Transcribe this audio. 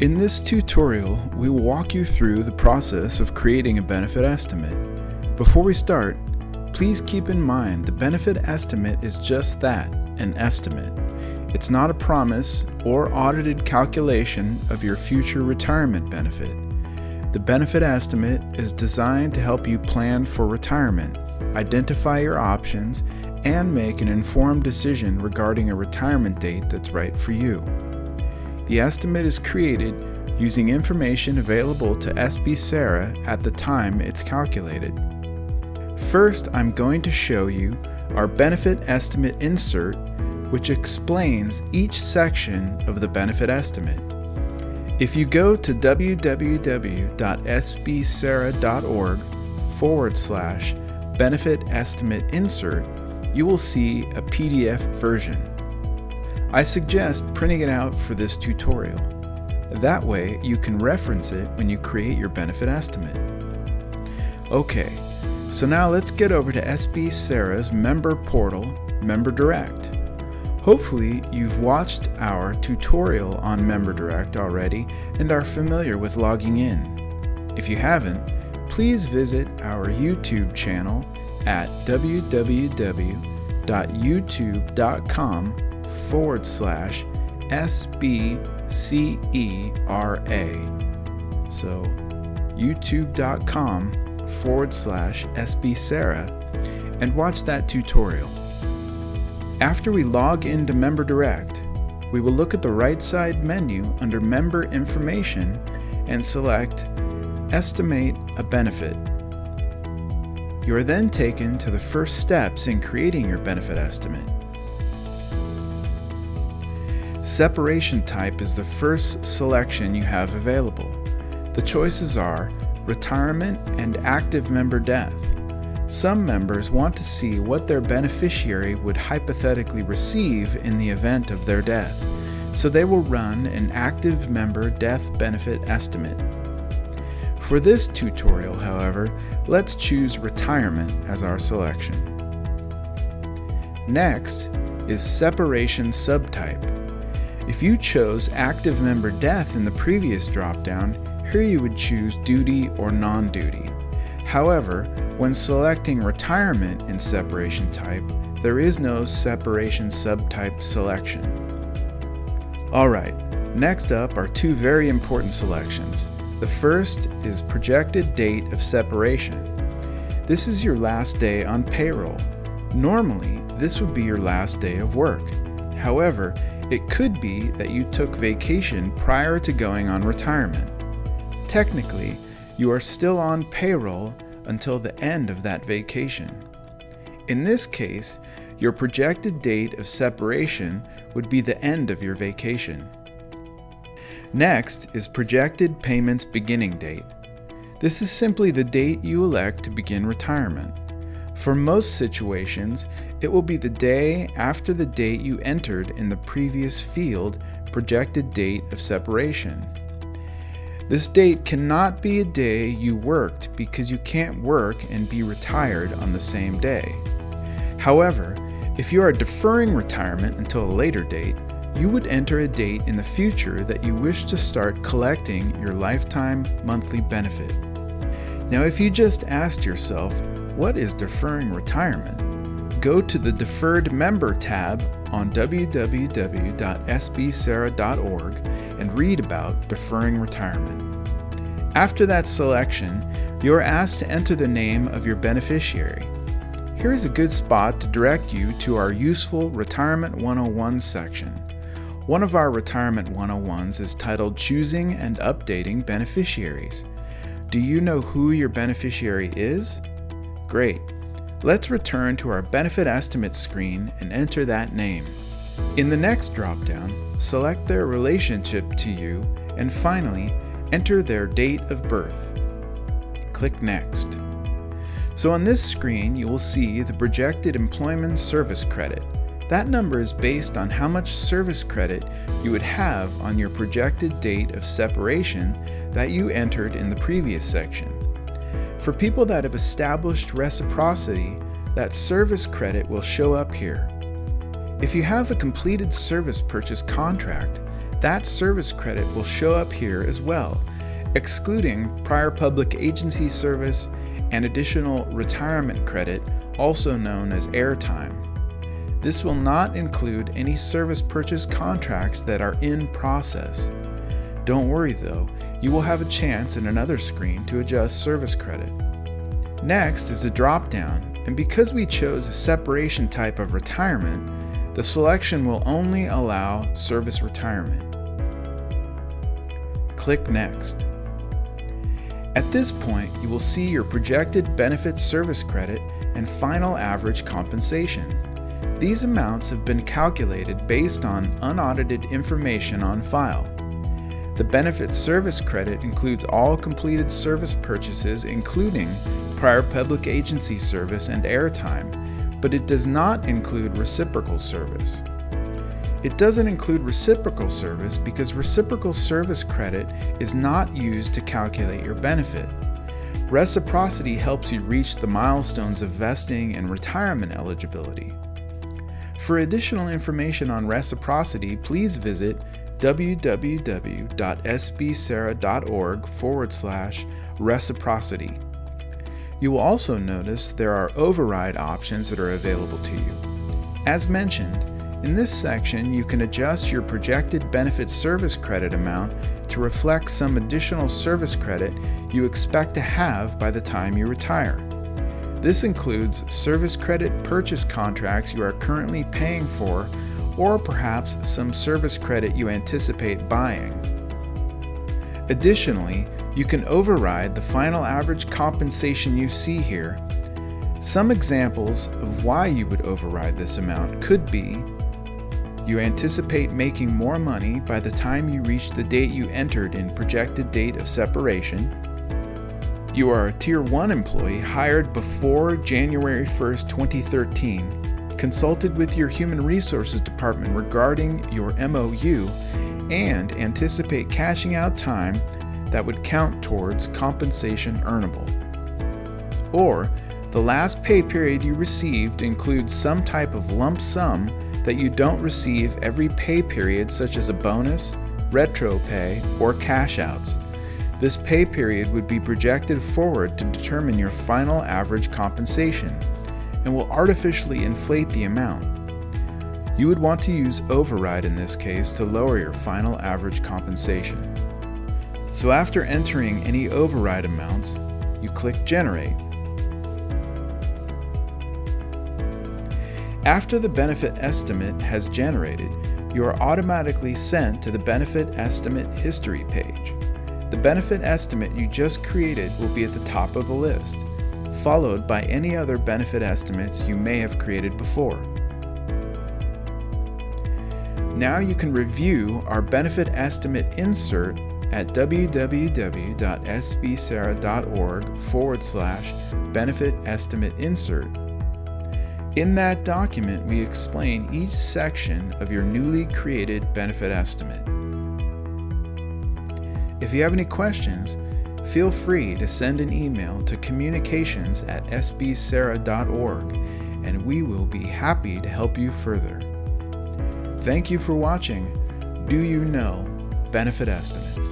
In this tutorial, we will walk you through the process of creating a benefit estimate. Before we start, please keep in mind the benefit estimate is just that, an estimate. It's not a promise or audited calculation of your future retirement benefit. The benefit estimate is designed to help you plan for retirement, identify your options, and make an informed decision regarding a retirement date that's right for you. The estimate is created using information available to SBCERA at the time it's calculated. First, I'm going to show you our benefit estimate insert, which explains each section of the benefit estimate. If you go to www.sbcera.org/benefit estimate insert, you will see a PDF version. I suggest printing it out for this tutorial. That way you can reference it when you create your benefit estimate. Okay, so now let's get over to SBCERA's member portal, Member Direct. Hopefully you've watched our tutorial on Member Direct already and are familiar with logging in. If you haven't, please visit our YouTube channel at www.youtube.com/SBCERA. So youtube.com/SBCERA and watch that tutorial. After we log into Member Direct, we will look at the right side menu under Member Information and select Estimate a Benefit. You are then taken to the first steps in creating your benefit estimate. Separation type is the first selection you have available. The choices are retirement and active member death. Some members want to see what their beneficiary would hypothetically receive in the event of their death, so they will run an active member death benefit estimate. For this tutorial, however, let's choose retirement as our selection. Next is separation subtype. If you chose active member death in the previous dropdown, here you would choose duty or non-duty. However, when selecting retirement in separation type, there is no separation subtype selection. Alright, next up are two very important selections. The first is projected date of separation. This is your last day on payroll. Normally, this would be your last day of work. However, it could be that you took vacation prior to going on retirement. Technically, you are still on payroll until the end of that vacation. In this case, your projected date of separation would be the end of your vacation. Next is projected payments beginning date. This is simply the date you elect to begin retirement. For most situations, it will be the day after the date you entered in the previous field, projected date of separation. This date cannot be a day you worked because you can't work and be retired on the same day. However, if you are deferring retirement until a later date, you would enter a date in the future that you wish to start collecting your lifetime monthly benefit. Now, if you just asked yourself, what is deferring retirement? Go to the Deferred Member tab on www.sbcera.org and read about deferring retirement. After that selection, you are asked to enter the name of your beneficiary. Here is a good spot to direct you to our useful Retirement 101 section. One of our Retirement 101s is titled Choosing and Updating Beneficiaries. Do you know who your beneficiary is? Great. Let's return to our benefit estimate screen and enter that name. In the next dropdown, select their relationship to you and finally enter their date of birth. Click Next. So on this screen, you will see the projected employment service credit. That number is based on how much service credit you would have on your projected date of separation that you entered in the previous section. For people that have established reciprocity, that service credit will show up here. If you have a completed service purchase contract, that service credit will show up here as well, excluding prior public agency service and additional retirement credit, also known as airtime. This will not include any service purchase contracts that are in process. Don't worry though, you will have a chance in another screen to adjust service credit. Next is a drop-down, and because we chose a separation type of retirement, the selection will only allow service retirement. Click Next. At this point, you will see your projected benefit service credit and final average compensation. These amounts have been calculated based on unaudited information on file. The benefit service credit includes all completed service purchases, including prior public agency service and airtime, but it does not include reciprocal service. It doesn't include reciprocal service because reciprocal service credit is not used to calculate your benefit. Reciprocity helps you reach the milestones of vesting and retirement eligibility. For additional information on reciprocity, please visit www.sbcera.org/reciprocity. You will also notice there are override options that are available to you. As mentioned, in this section you can adjust your projected benefit service credit amount to reflect some additional service credit you expect to have by the time you retire. This includes service credit purchase contracts you are currently paying for, or perhaps some service credit you anticipate buying. Additionally, you can override the final average compensation you see here. Some examples of why you would override this amount could be: you anticipate making more money by the time you reach the date you entered in projected date of separation. You are a Tier 1 employee hired before January 1st, 2013, consulted with your Human Resources Department regarding your MOU, and anticipate cashing out time that would count towards compensation earnable. Or, the last pay period you received includes some type of lump sum that you don't receive every pay period, such as a bonus, retro pay, or cash outs. This pay period would be projected forward to determine your final average compensation and will artificially inflate the amount. You would want to use override in this case to lower your final average compensation. So after entering any override amounts, you click Generate. After the benefit estimate has generated, you are automatically sent to the Benefit Estimate History page. The benefit estimate you just created will be at the top of the list, followed by any other benefit estimates you may have created before. Now you can review our benefit estimate insert at www.sbcera.org/benefit estimate insert. In that document, we explain each section of your newly created benefit estimate. If you have any questions, feel free to send an email to communications@sbcera.org, and we will be happy to help you further. Thank you for watching Do You Know Benefit Estimates?